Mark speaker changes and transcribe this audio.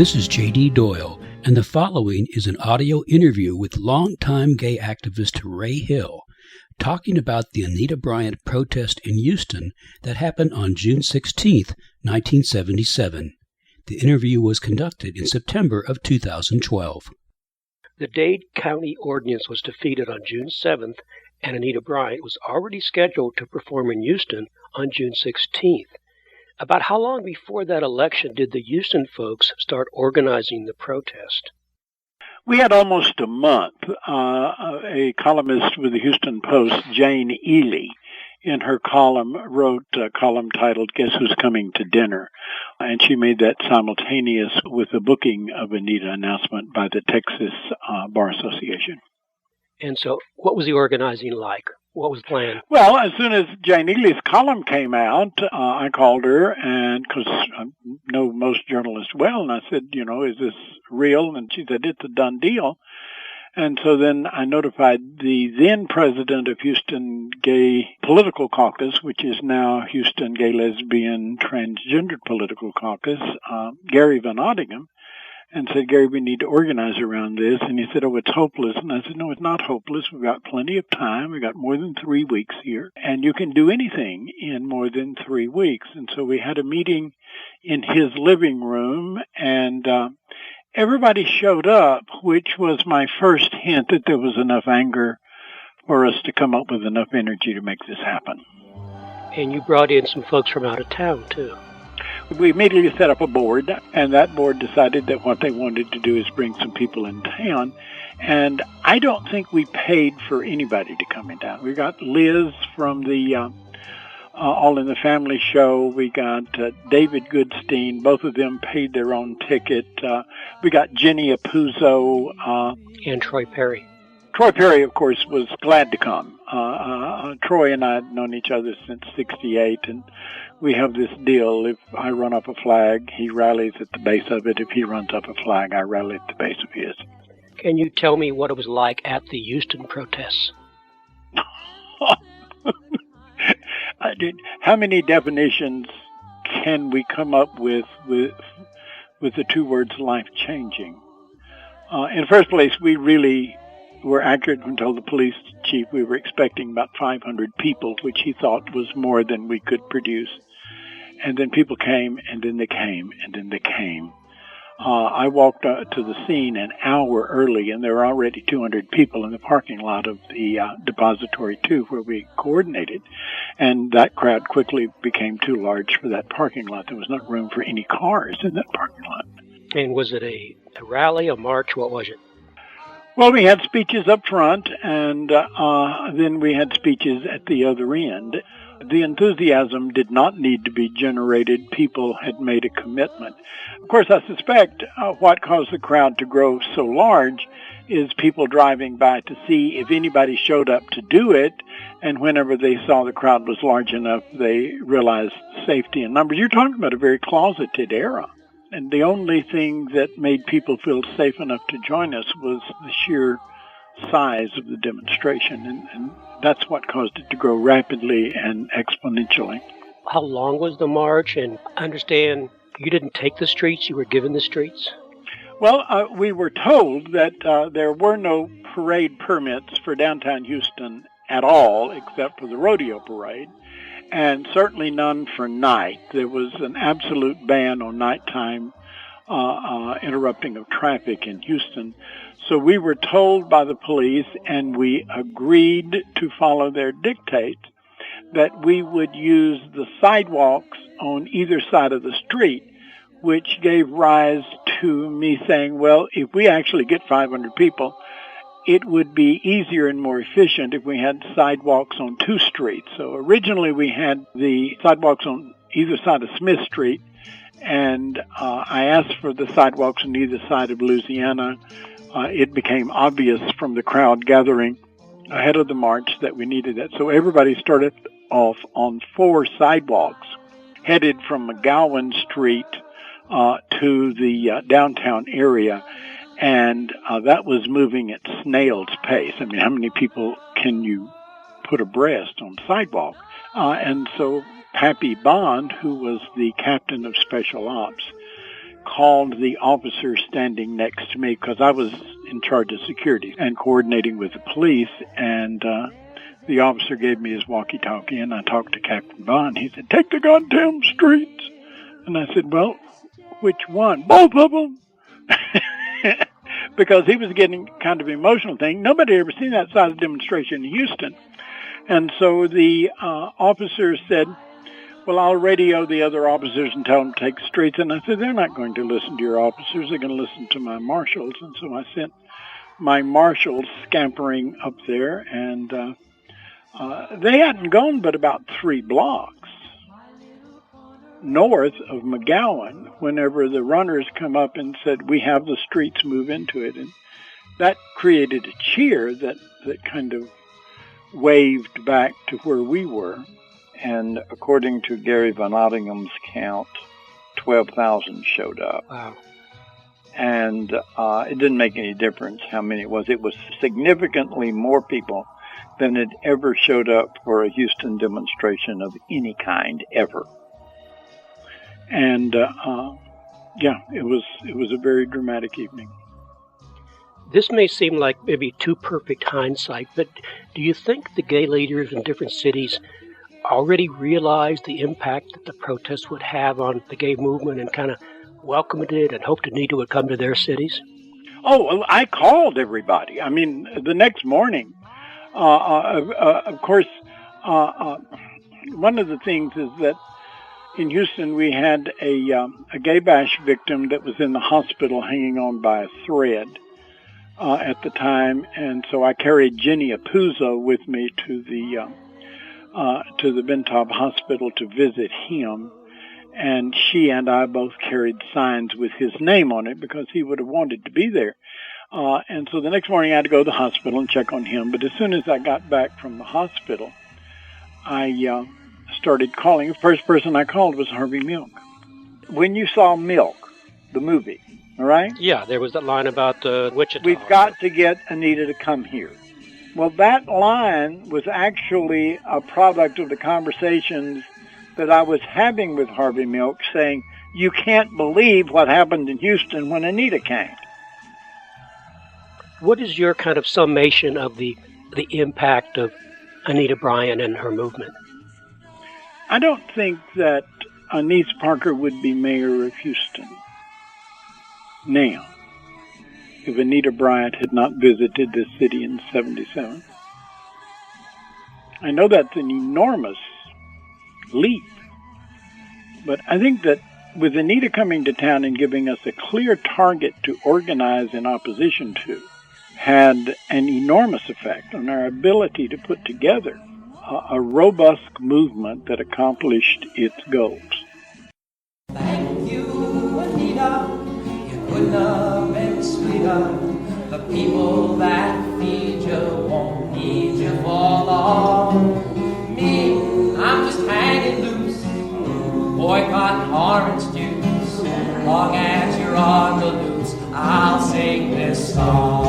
Speaker 1: This is J.D. Doyle, and the following is an audio interview with longtime gay activist Ray Hill, talking about the Anita Bryant protest in Houston that happened on June 16, 1977. The interview was conducted in September of 2012.
Speaker 2: The Dade County ordinance was defeated on June 7th, and Anita Bryant was already scheduled to perform in Houston on June 16th. About how long before that election did the Houston folks start organizing the protest?
Speaker 3: We had almost a month. A columnist with the Houston Post, Jane Ely, in her column wrote a column titled Guess Who's Coming to Dinner? And she made that simultaneous with the booking of Anita announcement by the Texas Bar Association.
Speaker 2: And so what was the organizing like? What was planned?
Speaker 3: Well, as soon as Jane Ely's column came out, I called her, and because I know most journalists well, and I said, is this real? And she said, it's a done deal. And so then I notified the then president of Houston Gay Political Caucus, which is now Houston Gay Lesbian Transgendered Political Caucus, Gary Van Oddingham, and said, Gary, we need to organize around this. And he said, oh, it's hopeless. And I said, no, it's not hopeless. We've got plenty of time. We've got more than 3 weeks here. And you can do anything in more than 3 weeks. And so we had a meeting in his living room, and everybody showed up, which was my first hint that there was enough anger for us to come up with enough energy to make this happen.
Speaker 2: And you brought in some folks from out of town, too.
Speaker 3: We immediately set up a board, and that board decided that what they wanted to do is bring some people in town. And I don't think we paid for anybody to come in town. We got Liz from the All in the Family show. We got David Goodstein. Both of them paid their own ticket. We got Jenny Apuzzo.
Speaker 2: And Troy Perry.
Speaker 3: Troy Perry, of course, was glad to come. Troy and I had known each other since '68, and we have this deal. If I run up a flag, he rallies at the base of it. If he runs up a flag, I rally at the base of his.
Speaker 2: Can you tell me what it was like at the Houston protests?
Speaker 3: How many definitions can we come up with the two words life-changing? In the first place, we really were accurate when we told the police chief we were expecting about 500 people, which he thought was more than we could produce. And then people came, and then they came, and then they came. I walked to the scene an hour early, and there were already 200 people in the parking lot of the Depository 2 where we coordinated. And that crowd quickly became too large for that parking lot. There was not room for any cars in that parking lot. And
Speaker 2: was it a rally, a march? What was it?
Speaker 3: Well, we had speeches up front, and then we had speeches at the other end. The enthusiasm did not need to be generated. People had made a commitment. Of course, I suspect what caused the crowd to grow so large is people driving by to see if anybody showed up to do it, and whenever they saw the crowd was large enough, they realized safety in numbers. You're talking about a very closeted era. And the only thing that made people feel safe enough to join us was the sheer size of the demonstration. And that's what caused it to grow rapidly and exponentially.
Speaker 2: How long was the march? And I understand you didn't take the streets, you were given the streets?
Speaker 3: Well, we were told that there were no parade permits for downtown Houston at all, except for the rodeo parade. And certainly none for night. There was an absolute ban on nighttime interrupting of traffic in Houston. So we were told by the police, and we agreed to follow their dictates, that we would use the sidewalks on either side of the street, which gave rise to me saying, well, if we actually get 500 people, it would be easier and more efficient if we had sidewalks on two streets. So originally we had the sidewalks on either side of Smith Street, and I asked for the sidewalks on either side of Louisiana. It became obvious from the crowd gathering ahead of the march that we needed that. So everybody started off on 4 sidewalks headed from McGowan Street to the downtown area. And that was moving at snail's pace. I mean, how many people can you put abreast on the sidewalk? And so Pappy Bond, who was the captain of Special Ops, called the officer standing next to me, because I was in charge of security and coordinating with the police, and the officer gave me his walkie-talkie, and I talked to Captain Bond. He said, "Take the goddamn streets." And I said, "Well, which one?" "Both of them." Because he was getting kind of emotional thing. Nobody had ever seen that size of demonstration in Houston. And so the officer said, "Well, I'll radio the other officers and tell them to take the streets." And I said, "They're not going to listen to your officers. They're going to listen to my marshals." And so I sent my marshals scampering up there, and they hadn't gone but about 3 blocks north of McGowan whenever the runners come up and said, "We have the streets, move into it." And that created a cheer that kind of waved back to where we were.
Speaker 4: And according to Gary Van Ottingham's count, 12,000 showed up.
Speaker 2: Wow.
Speaker 4: And it didn't make any difference how many it was. It was significantly more people than had ever showed up for a Houston demonstration of any kind ever.
Speaker 3: And it was a very dramatic evening.
Speaker 2: This may seem like maybe too perfect hindsight, but do you think the gay leaders in different cities already realized the impact that the protests would have on the gay movement and kind of welcomed it and hoped Anita would come to their cities?
Speaker 3: Oh, well, I called everybody. I mean, the next morning, of course, one of the things is that in Houston, we had a gay bash victim that was in the hospital hanging on by a thread at the time, and so I carried Jenny Apuzzo with me to the Bentop Hospital to visit him, and she and I both carried signs with his name on it because he would have wanted to be there. And so the next morning I had to go to the hospital and check on him, but as soon as I got back from the hospital, I started calling. The first person I called was Harvey Milk.
Speaker 4: When you saw Milk, the movie, all right?
Speaker 2: Yeah, there was that line about Wichita.
Speaker 4: "We've got to get Anita to come here." Well, that line was actually a product of the conversations that I was having with Harvey Milk, saying, "You can't believe what happened in Houston when Anita came."
Speaker 2: What is your kind of summation of the impact of Anita Bryant and her movement?
Speaker 3: I don't think that Anise Parker would be mayor of Houston now if Anita Bryant had not visited this city in 1977. I know that's an enormous leap, but I think that with Anita coming to town and giving us a clear target to organize in opposition to, had an enormous effect on our ability to put together a robust movement that accomplished its goals.
Speaker 5: Thank you, Anita. You couldn't have been sweeter. The people that feed you won't need you for long. Me, I'm just hanging loose, boycotting orange juice. Long as you're on the loose, I'll sing this song.